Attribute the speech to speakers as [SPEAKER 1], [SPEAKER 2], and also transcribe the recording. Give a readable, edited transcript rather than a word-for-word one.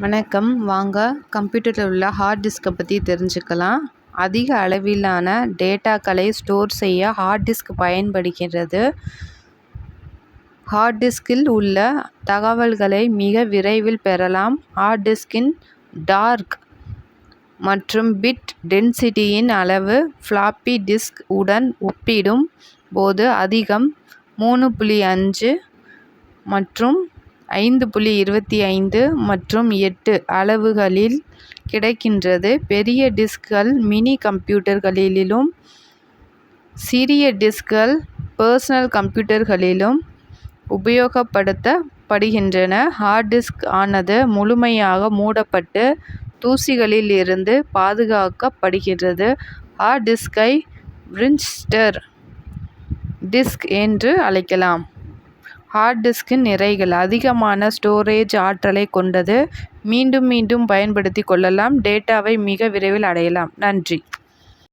[SPEAKER 1] வணக்கம். வாங்க கம்ப்யூட்டரில் உள்ள ஹார்ட் டிஸ்கை பற்றி தெரிஞ்சுக்கலாம். அதிக அளவிலான டேட்டாக்களை ஸ்டோர் செய்ய ஹார்ட் டிஸ்க் பயன்படுகிறது. ஹார்ட் டிஸ்கில் உள்ள தகவல்களை மிக விரைவில் பெறலாம். ஹார்ட் டிஸ்கின் டார்க் மற்றும் பிட் டென்சிட்டியின் அளவு ஃப்ளாப்பி டிஸ்க் உடன் ஒப்பிடும் போது அதிகம் 3.5 மற்றும் 5.25 மற்றும் 8 அளவுகளில் கிடைக்கின்றது. பெரிய டிஸ்க்கள் மினி கம்ப்யூட்டர்களிலும் சிறிய டிஸ்க்கள் பர்சனல் கம்ப்யூட்டர்களிலும் உபயோகப்படுத்தப்படுகின்றன. ஹார்ட் டிஸ்க் ஆனது முழுமையாக மூடப்பட்டு தூசிகளில் இருந்து பாதுகாக்கப்படுகிறது. ஹார்ட் டிஸ்கை வின்ச்செஸ்டர் டிஸ்க் என்று அழைக்கலாம். ஹார்ட் டிஸ்கின் நிறைகள் அதிகமான ஸ்டோரேஜ் ஆற்றலை கொண்டது. மீண்டும் மீண்டும் பயன்படுத்திக் கொள்ளலாம். டேட்டாவை மிக விரைவில் அடையலாம். நன்றி.